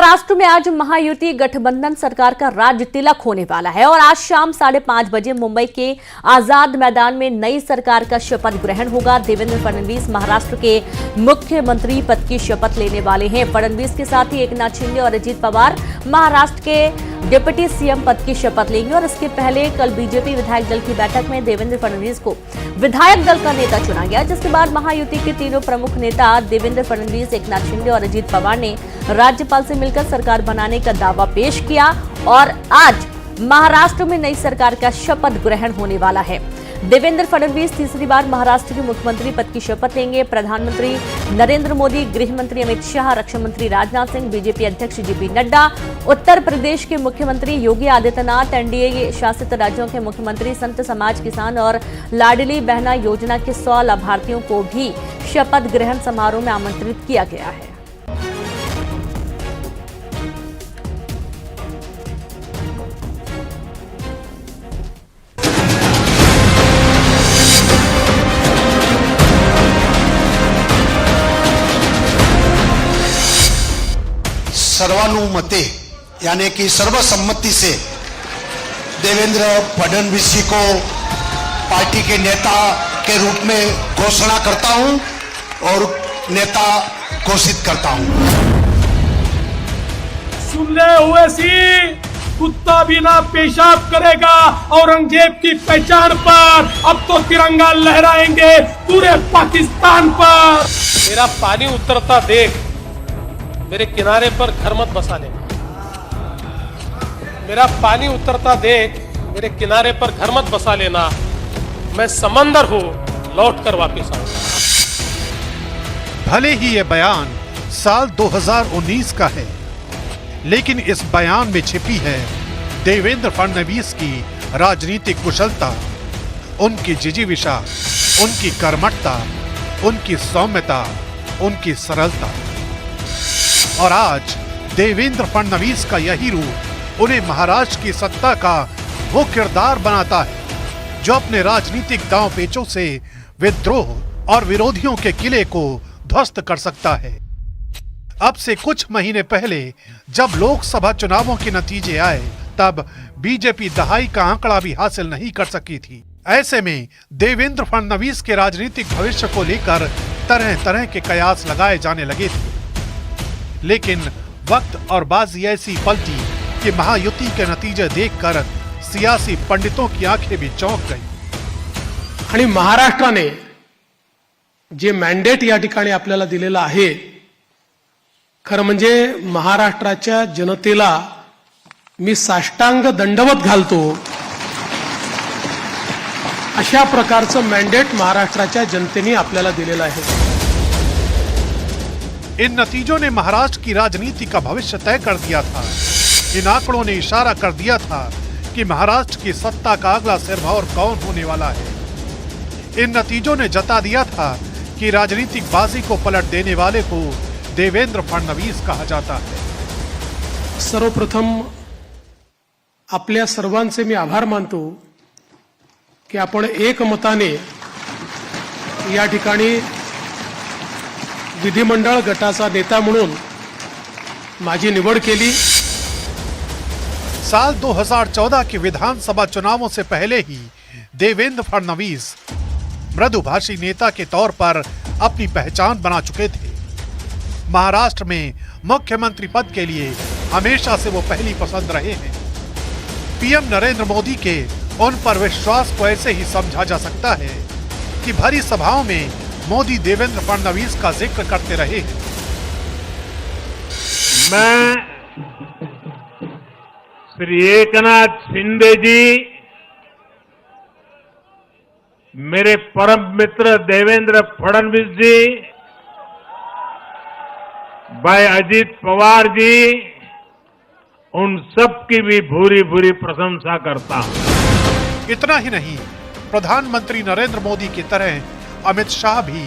महाराष्ट्र में आज महायुति गठबंधन सरकार का राज तिलक होने वाला है और आज शाम 5:30 बजे मुंबई के आजाद मैदान में नई सरकार का शपथ ग्रहण होगा। देवेंद्र फडणवीस महाराष्ट्र के मुख्यमंत्री पद की शपथ लेने वाले हैं। फडणवीस के साथ ही एकनाथ शिंदे और अजित पवार महाराष्ट्र के डिप्टी सीएम पद की शपथ लेंगे और इसके पहले कल बीजेपी विधायक दल की बैठक में देवेंद्र फडणवीस को विधायक दल का नेता चुना गया, जिसके बाद महायुति के तीनों प्रमुख नेता देवेंद्र फडणवीस, एकनाथ शिंदे और अजित पवार ने राज्यपाल से मिलकर सरकार बनाने का दावा पेश किया और आज महाराष्ट्र में नई सरकार का शपथ ग्रहण होने वाला है। देवेंद्र फडणवीस तीसरी बार महाराष्ट्र के मुख्यमंत्री पद की शपथ लेंगे। प्रधानमंत्री नरेंद्र मोदी, गृह मंत्री अमित शाह, रक्षा मंत्री राजनाथ सिंह, बीजेपी अध्यक्ष जेपी नड्डा, उत्तर प्रदेश के मुख्यमंत्री योगी आदित्यनाथ, एनडीए शासित राज्यों के मुख्यमंत्री, संत समाज, किसान और लाडली बहना योजना के 100 लाभार्थियों को भी शपथ ग्रहण समारोह में आमंत्रित किया गया है। सर्वानुमते यानी कि सर्वसम्मति से देवेंद्र फडणवीस जी को पार्टी के नेता के रूप में घोषणा करता हूं और नेता घोषित करता हूं। सुनले हुए सी कुत्ता भी ना पेशाब करेगा औरंगजेब की पहचान पर। अब तो तिरंगा लहराएंगे पूरे पाकिस्तान पर। मेरा पानी उतरता देख मेरे किनारे पर घर मत बसा लेना। मेरा पानी उतरता देख मेरे किनारे पर घर मत बसा लेना। मैं समंदर हूं, लौट कर वापिस आऊंगा। भले ही ये बयान साल 2019 का है, लेकिन इस बयान में छिपी है देवेंद्र फडणवीस की राजनीतिक कुशलता, उनकी जिजीविषा, उनकी कर्मठता, उनकी सौम्यता, उनकी सरलता। और आज देवेंद्र फडणवीस का यही रूप उन्हें महाराष्ट्र की सत्ता का वो किरदार बनाता है जो अपने राजनीतिक दांव पेचों से विद्रोह और विरोधियों के किले को ध्वस्त कर सकता है। अब से कुछ महीने पहले जब लोकसभा चुनावों के नतीजे आए, तब बीजेपी दहाई का आंकड़ा भी हासिल नहीं कर सकी थी। ऐसे में देवेंद्र फडणवीस के राजनीतिक भविष्य को लेकर तरह तरह के कयास लगाए जाने लगे थे, लेकिन वक्त और बाजी ऐसी पलटी कि महायुति के नतीजे देखकर सियासी पंडितों की आंखें भी चौंक गई। आणि महाराष्ट्राने जे मॅन्डेट या ठिकाणी आपल्याला दिलेलं आहे, खरं म्हणजे महाराष्ट्राच्या जनतेला मी साष्टांग दंडवत घालतो अशा प्रकारचं मॅन्डेट महाराष्ट्राच्या जनतेने आपल्याला दिलेलं आहे। इन नतीजों ने महाराष्ट्र की राजनीति का भविष्य तय कर दिया था। इन आंकड़ों ने इशारा कर दिया था कि महाराष्ट्र की सत्ता का अगला सिरमौर कौन होने वाला है। इन नतीजों ने जता दिया था कि राजनीतिक बाजी को पलट देने वाले को देवेंद्र फडणवीस कहा जाता है। सर्वप्रथम आपल्या सर्वांचे मी आभार मानतो की आपण एकमताने या ठिकाणी विधिमंडळ गटाचा नेता म्हणून माझी निवड केली। साल 2014 के विधानसभा चुनावों से पहले ही देवेंद्र फडणवीस मृदुभाषी नेता के तौर पर अपनी पहचान बना चुके थे। महाराष्ट्र में मुख्यमंत्री पद के लिए हमेशा से वो पहली पसंद रहे हैं। पीएम नरेंद्र मोदी के उन पर विश्वास को ऐसे ही समझा जा सकता है कि भरी सभाओं में मोदी देवेंद्र फडणवीस का जिक्र करते रहे हैं। मैं श्री एकनाथ शिंदे जी, मेरे परम मित्र देवेंद्र फडणवीस जी, भाई अजित पवार जी, उन सब की भी भूरी भूरी प्रशंसा करता हूं। इतना ही नहीं, प्रधानमंत्री नरेंद्र मोदी की तरह अमित शाह भी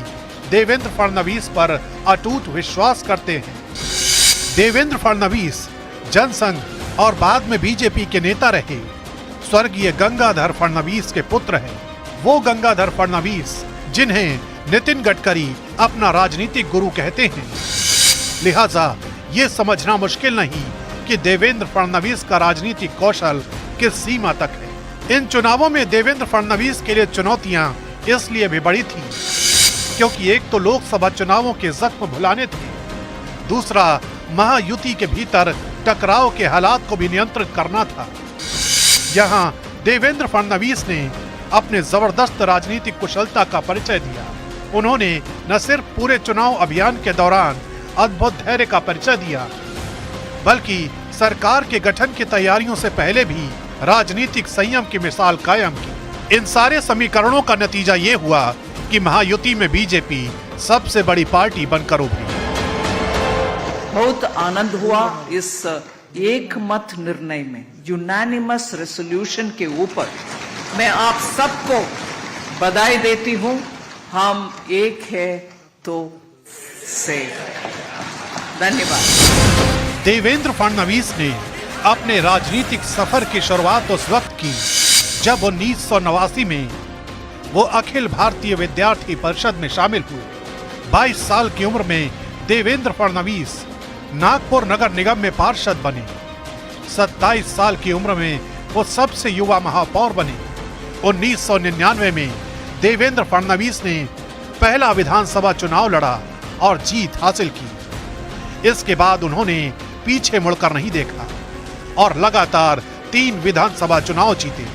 देवेंद्र फडणवीस पर अटूट विश्वास करते हैं। देवेंद्र फडणवीस जनसंघ और बाद में बीजेपी के नेता रहे। स्वर्गीय गंगाधर फडणवीस के पुत्र हैं। वो गंगाधर फडणवीस जिन्हें नितिन गडकरी अपना राजनीतिक गुरु कहते हैं। लिहाजा ये समझना मुश्किल नहीं कि देवेंद्र फडणवीस का राजनीतिक कौशल किस सीमा तक है। इन चुनावों में देवेंद्र फडणवीस के लिए चुनौतियां इसलिए भी बड़ी थी क्योंकि एक तो लोकसभा चुनावों के जख्म भुलाने थे, दूसरा महायुति के भीतर टकराव के हालात को भी नियंत्रित करना था। यहाँ देवेंद्र फडणवीस ने अपने जबरदस्त राजनीतिक कुशलता का परिचय दिया। उन्होंने न सिर्फ पूरे चुनाव अभियान के दौरान अद्भुत धैर्य का परिचय दिया, बल्कि सरकार के गठन की तैयारियों से पहले भी राजनीतिक संयम की मिसाल कायम की। इन सारे समीकरणों का नतीजा ये हुआ कि महायुति में बीजेपी सबसे बड़ी पार्टी बनकर उभरी। बहुत आनंद हुआ इस एक मत निर्णय में, यूनानिमस रेजोल्यूशन के ऊपर। मैं आप सबको बधाई देती हूं। हम एक है तो से। धन्यवाद। देवेंद्र फडणवीस ने अपने राजनीतिक सफर की शुरुआत उस वक्त की जब 1989 में वो अखिल भारतीय विद्यार्थी परिषद में शामिल हुए। 22 साल की उम्र में देवेंद्र फडणवीस नागपुर नगर निगम में पार्षद बने। 27 साल की उम्र में वो सबसे युवा महापौर बने। 1999 में देवेंद्र फडणवीस ने पहला विधानसभा चुनाव लड़ा और जीत हासिल की। इसके बाद उन्होंने पीछे मुड़कर नहीं देखा और लगातार 3 विधानसभा चुनाव जीते।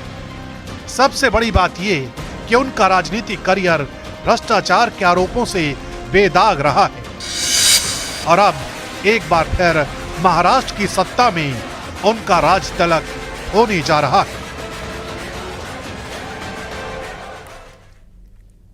सबसे बड़ी बात यह कि उनका राजनीतिक करियर भ्रष्टाचार के आरोपों से बेदाग रहा है और अब एक बार फिर महाराष्ट्र की सत्ता में उनका राज तिलक होने जा रहा है।